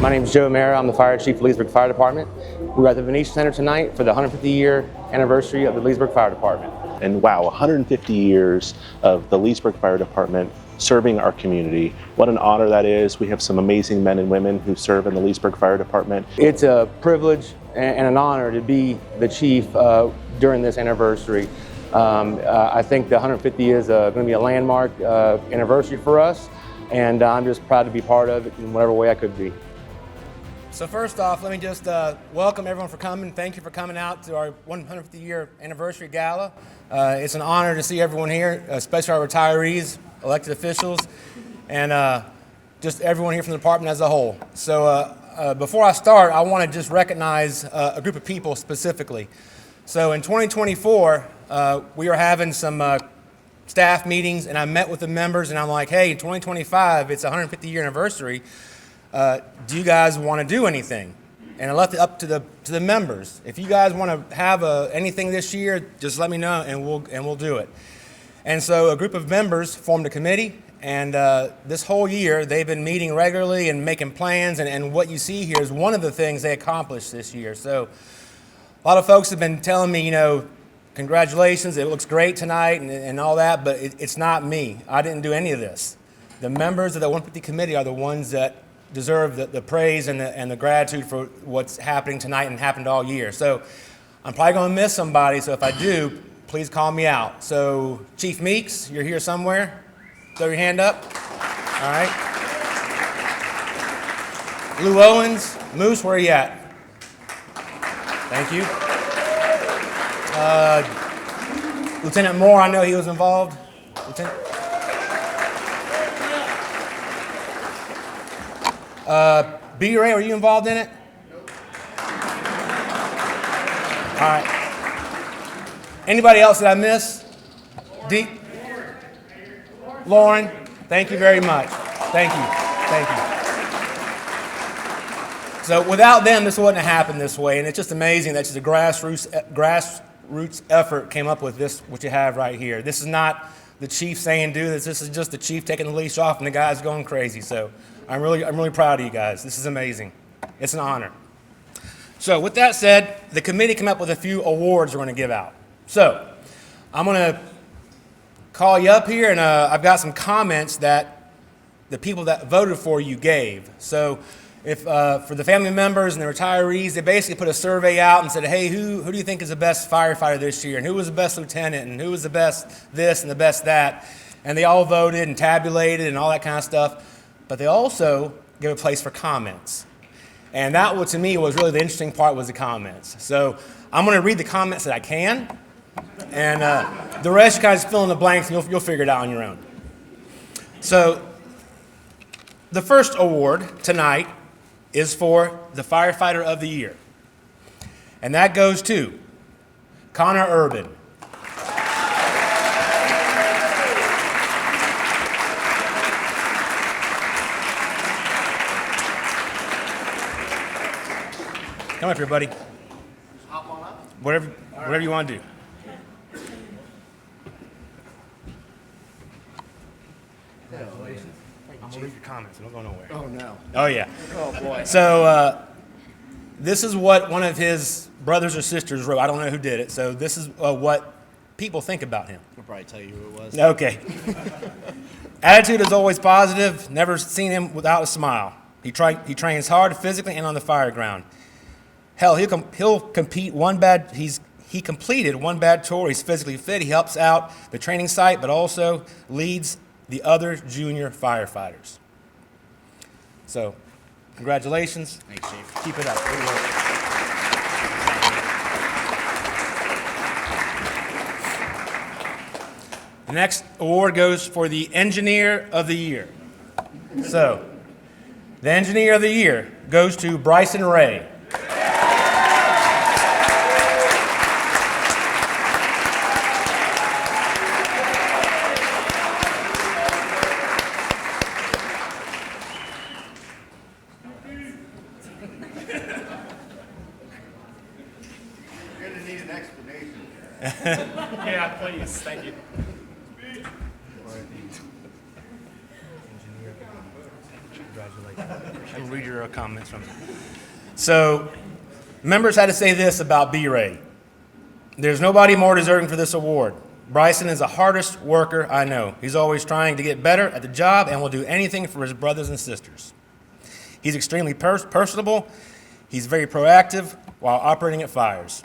My name is Joe Mara. I'm the Fire Chief of Leesburg Fire Department. We're at the Venetian Center tonight for the 150-year anniversary of the Leesburg Fire Department. And wow, 150 years of the Leesburg Fire Department serving our community. What an honor that is. We have some amazing men and women who serve in the Leesburg Fire Department. It's a privilege and an honor to be the chief during this anniversary. I think the 150 is going to be a landmark anniversary for us, and I'm just proud to be part of it in whatever way I could be. So first off, let me just welcome everyone for coming. Thank you for coming out to our 150-year anniversary gala. It's an honor to see everyone here, especially our retirees, elected officials, and just everyone here from the department as a whole. So before I start, I want to just recognize a group of people specifically. So in 2024, we are having some staff meetings, and I met with the members, and I'm like, hey, in 2025, it's a 150-year anniversary. Do you guys want to do anything? And I left it up to the members. If you guys want to have anything this year, just let me know, and we'll do it. And so a group of members formed a committee, and this whole year they've been meeting regularly and making plans. And what you see here is one of the things they accomplished this year. So a lot of folks have been telling me, congratulations, it looks great tonight and all that, but it's not me. I didn't do any of this. The members of the 150 committee are the ones that deserve the praise and the gratitude for what's happening tonight and happened all year. So I'm probably going to miss somebody, so if I do, please call me out. So Chief Meeks, you're here somewhere. Throw your hand up. All right. Lou Owens, Moose, where are you at? Thank you. Lieutenant Moore, I know he was involved. Lieutenant? B-Ray, were you involved in it? Nope. All right. Anybody else that I missed? Lauren, thank you very much. Thank you. Thank you. So without them, this wouldn't have happened this way, and it's just amazing that just a grassroots effort came up with this, what you have right here. This is not the chief saying do this. This is just the chief taking the leash off and the guys going crazy. So I'm really proud of you guys. This is amazing. It's an honor. So with that said, the committee came up with a few awards we're going to give out. So I'm going to call you up here, and I've got some comments that the people that voted for you gave. So if for the family members and the retirees, they basically put a survey out and said, hey, who do you think is the best firefighter this year? And who was the best lieutenant? And who was the best this and the best that? And they all voted and tabulated and all that kind of stuff. But they also gave a place for comments. And that, to me, was really the interesting part, was the comments. So I'm going to read the comments that I can. And the rest, you guys fill in the blanks, and you'll figure it out on your own. So the first award tonight is for the Firefighter of the Year. And that goes to Connor Urban. Come up here, buddy. Hop on up. Whatever you want to do. Congratulations. I'm going to read your comments. Don't go nowhere. Oh, no. Oh, yeah. Oh, boy. So this is what one of his brothers or sisters wrote. I don't know who did it. So this is what people think about him. I'll probably tell you who it was. Okay. Attitude is always positive. Never seen him without a smile. He trains hard physically and on the fire ground. Hell, he'll compete he completed one bad tour. He's physically fit. He helps out the training site, but also leads the other junior firefighters. So, congratulations. Thanks, Chief. Keep it up. Good work. The next award goes for the Engineer of the Year. So, the Engineer of the Year goes to Bryson Ray. Yeah, please. Thank you. Congratulations. And read your comments from them. So, members had to say this about B-Ray. There's nobody more deserving for this award. Bryson is the hardest worker I know. He's always trying to get better at the job and will do anything for his brothers and sisters. He's extremely personable. He's very proactive while operating at fires.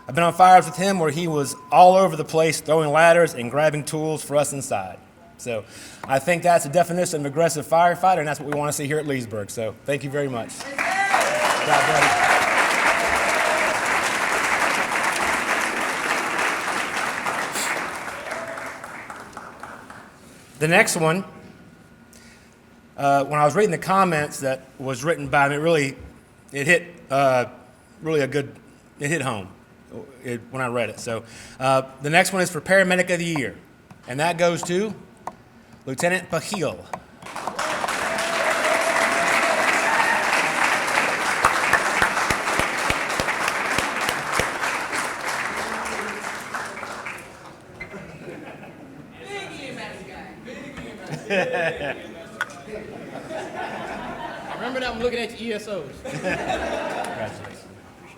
I've been on fires with him where he was all over the place throwing ladders and grabbing tools for us inside. So I think that's the definition of an aggressive firefighter, and that's what we want to see here at Leesburg. So thank you very much. God bless. The next one, when I was reading the comments that was written by him, it hit home when I read it. So the next one is for Paramedic of the Year, and that goes to Lieutenant Pahil. I remember that I'm looking at your ESOs. Congratulations.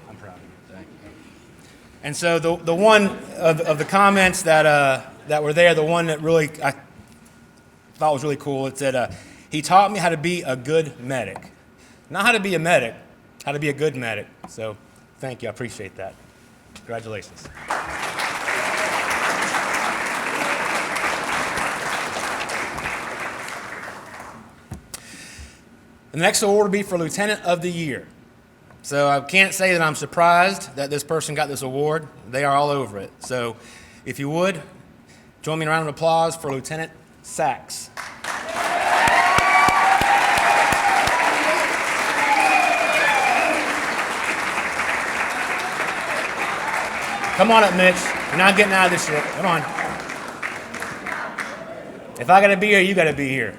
I'm proud of you. Thank you. And so the one of the comments that were there, the one that really I thought was really cool, it said, he taught me how to be a good medic. Not how to be a medic, how to be a good medic. So thank you. I appreciate that. Congratulations. The next award will be for Lieutenant of the Year. So I can't say that I'm surprised that this person got this award. They are all over it. So if you would, join me in a round of applause for Lieutenant Sachs. Come on up, Mitch. You're not getting out of this shit. Come on. If I got to be here, you got to be here.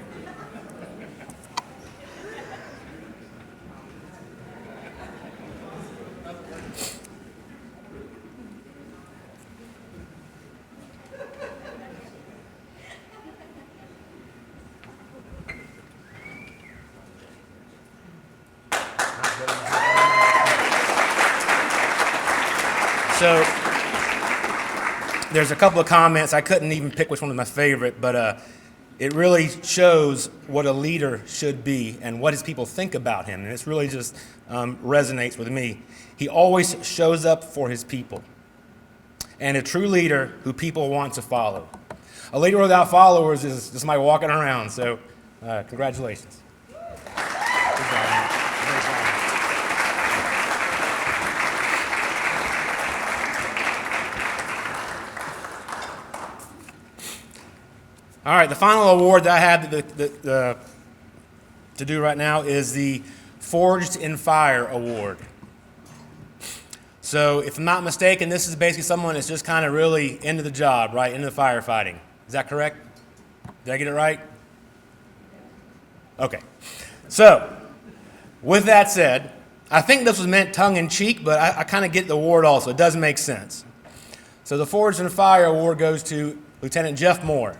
So there's a couple of comments. I couldn't even pick which one was my favorite, but it really shows what a leader should be and what his people think about him. And it's really just resonates with me. He always shows up for his people. And a true leader who people want to follow. A leader without followers is just somebody walking around. So congratulations. All right, the final award that I have to do right now is the Forged in Fire Award. So if I'm not mistaken, this is basically someone that's just kind of really into the job, right, into the firefighting. Is that correct? Did I get it right? Okay. So with that said, I think this was meant tongue-in-cheek, but I kind of get the award also. It does make sense. So the Forged in Fire Award goes to Lieutenant Jeff Moore.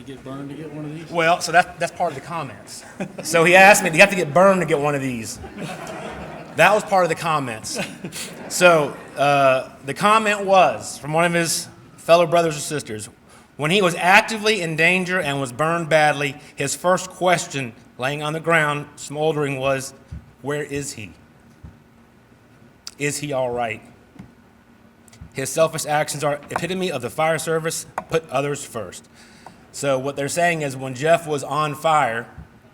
Get burned to get one of these? Well, so that's part of the comments. So he asked me, do you have to get burned to get one of these? That was part of the comments. So the comment was from one of his fellow brothers or sisters, when he was actively in danger and was burned badly, his first question, laying on the ground, smoldering, was, where is he? Is he all right? His selfish actions are epitome of the fire service, put others first. So what they're saying is when Jeff was on fire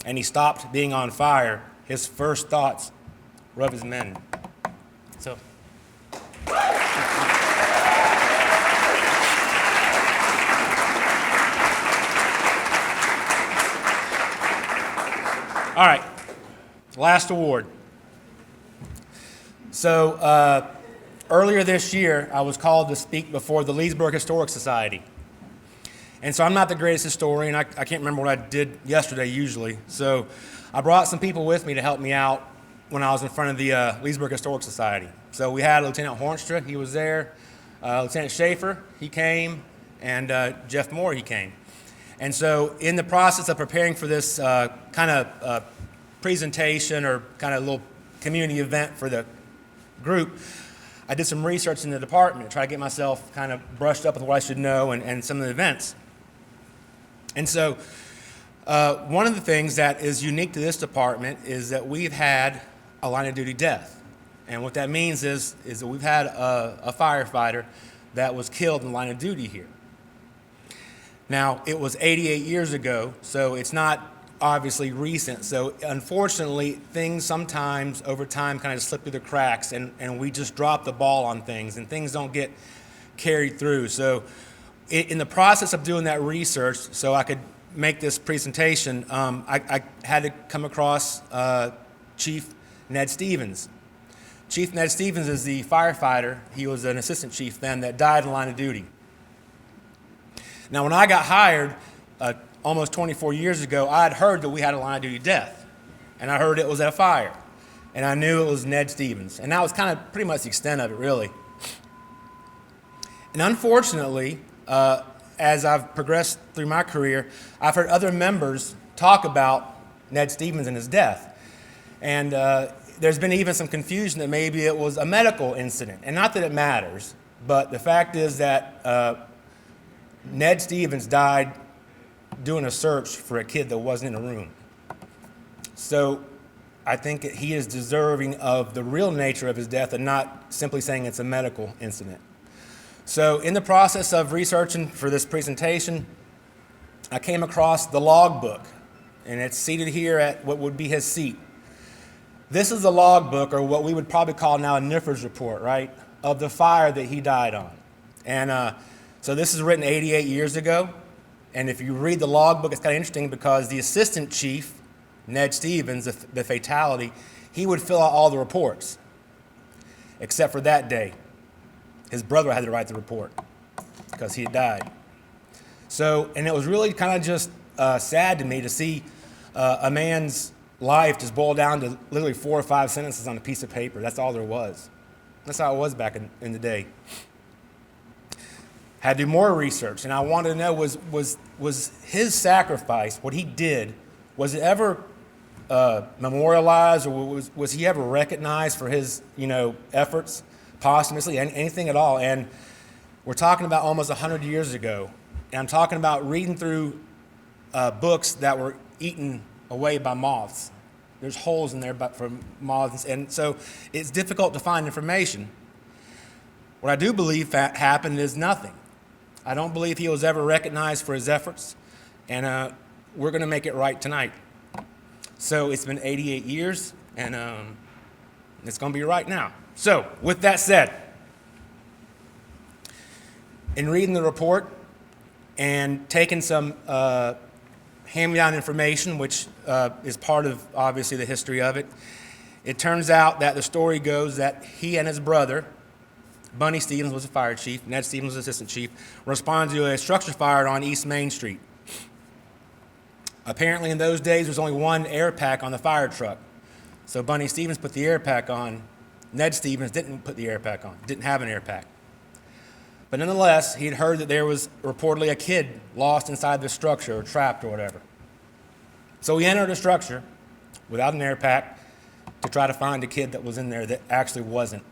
and he stopped being on fire, his first thoughts were of his men. So. All right, last award. So earlier this year, I was called to speak before the Leesburg Historic Society. And so I'm not the greatest historian. I can't remember what I did yesterday usually. So I brought some people with me to help me out when I was in front of the Leesburg Historic Society. So we had Lieutenant Hornstra, he was there. Lieutenant Schaefer, he came. And Jeff Moore, he came. And so in the process of preparing for this kind of presentation or kind of little community event for the group, I did some research in the department to try to get myself kind of brushed up with what I should know and some of the events. And so one of the things that is unique to this department is that we've had a line of duty death. And what that means is that we've had a firefighter that was killed in line of duty here. Now, it was 88 years ago, so it's not obviously recent. So unfortunately, things sometimes over time kind of slip through the cracks, and we just drop the ball on things, and things don't get carried through. So in the process of doing that research, so I could make this presentation, I had to come across Chief Ned Stevens. Chief Ned Stevens is the firefighter. He was an assistant chief then that died in line of duty. Now, when I got hired almost 24 years ago, I had heard that we had a line of duty death, and I heard it was at a fire, and I knew it was Ned Stevens, and that was kind of pretty much the extent of it, really. And unfortunately, as I've progressed through my career, I've heard other members talk about Ned Stevens and his death, and there's been even some confusion that maybe it was a medical incident, and not that it matters, but the fact is that Ned Stevens died doing a search for a kid that wasn't in the room. So I think that he is deserving of the real nature of his death and not simply saying it's a medical incident. So in the process of researching for this presentation, I came across the logbook, and it's seated here at what would be his seat. This is the logbook, or what we would probably call now a NIFRS report, right, of the fire that he died on. And so this is written 88 years ago, and if you read the logbook, it's kind of interesting because the assistant chief, Ned Stevens, the fatality, he would fill out all the reports, except for that day. His brother had to write the report because he had died. So, and it was really kind of just sad to me to see a man's life just boil down to literally 4 or 5 sentences on a piece of paper. That's all there was. That's how it was back in the day. Had to do more research, and I wanted to know, was his sacrifice, what he did, was it ever memorialized, or was he ever recognized for his efforts posthumously, anything at all? And we're talking about almost 100 years ago, and I'm talking about reading through books that were eaten away by moths. There's holes in there from moths, and so it's difficult to find information. What I do believe happened is nothing. I don't believe he was ever recognized for his efforts, and we're going to make it right tonight. So it's been 88 years, and it's going to be right now. So with that said, in reading the report and taking some hand-me-down information, which is part of, obviously, the history of it, it turns out that the story goes that he and his brother, Bunny Stevens was a fire chief, Ned Stevens was assistant chief, responded to a structure fire on East Main Street. Apparently in those days, there was only one air pack on the fire truck. So Bunny Stevens put the air pack on. Ned Stevens didn't put the air pack on, didn't have an air pack. But nonetheless, he had heard that there was reportedly a kid lost inside the structure or trapped or whatever. So he entered the structure without an air pack to try to find a kid that was in there that actually wasn't.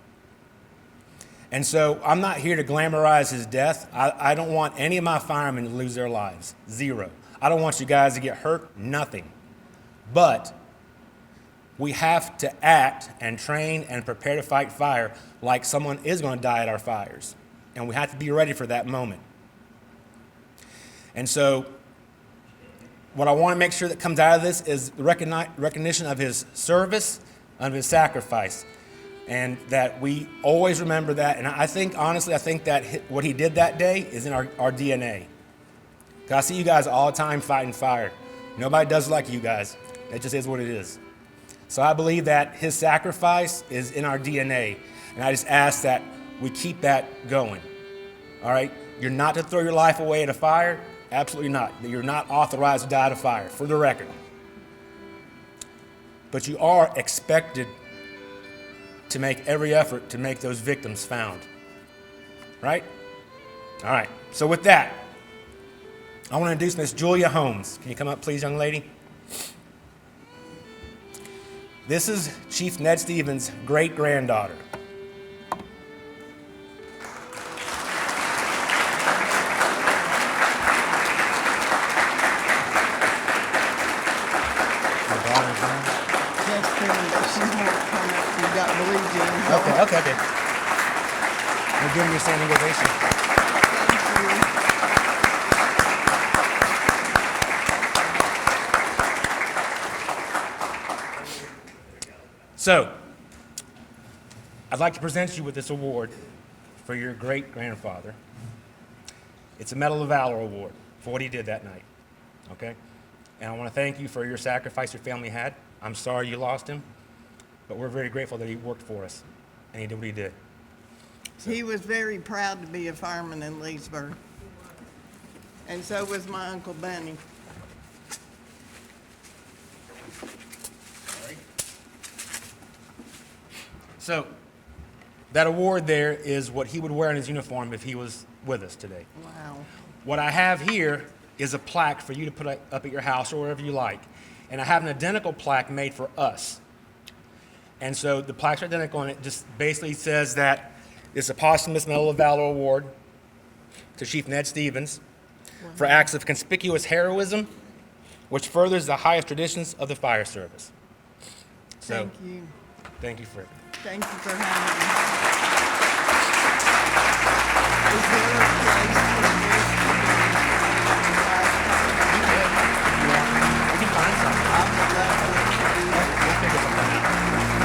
And so I'm not here to glamorize his death. I don't want any of my firemen to lose their lives. Zero. I don't want you guys to get hurt. Nothing. But we have to act and train and prepare to fight fire like someone is going to die at our fires. And we have to be ready for that moment. And so what I want to make sure that comes out of this is the recognition of his service, of his sacrifice. And that we always remember that. And I think, honestly, that what he did that day is in our DNA. Because I see you guys all the time fighting fire. Nobody does it like you guys. It just is what it is. So I believe that his sacrifice is in our DNA. And I just ask that we keep that going. All right? You're not to throw your life away at a fire. Absolutely not. That you're not authorized to die out of fire, for the record. But you are expected to make every effort to make those victims found. Right? All right. So with that, I want to introduce Miss Julia Holmes. Can you come up, please, young lady? This is Chief Ned Stevens' great-granddaughter. Just she won't come up. You got Leesburg. Okay. We're giving you a standing ovation. So, I'd like to present you with this award for your great-grandfather. It's a Medal of Valor award for what he did that night, okay? And I want to thank you for your sacrifice your family had. I'm sorry you lost him, but we're very grateful that he worked for us, and he did what he did. He was very proud to be a fireman in Leesburg. And so was my Uncle Bunny. So, that award there is what he would wear in his uniform if he was with us today. Wow. What I have here is a plaque for you to put up at your house or wherever you like. And I have an identical plaque made for us. And so the plaques are identical, and it just basically says that it's a posthumous Medal of Valor award to Chief Ned Stevens for acts of conspicuous heroism, which furthers the highest traditions of the fire service. So, Thank you. thank you for it. Thank you for having me. Is there a place for this? We can find something. I would love for it to be there. We'll figure something out.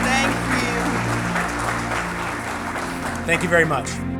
Thank you. Thank you very much.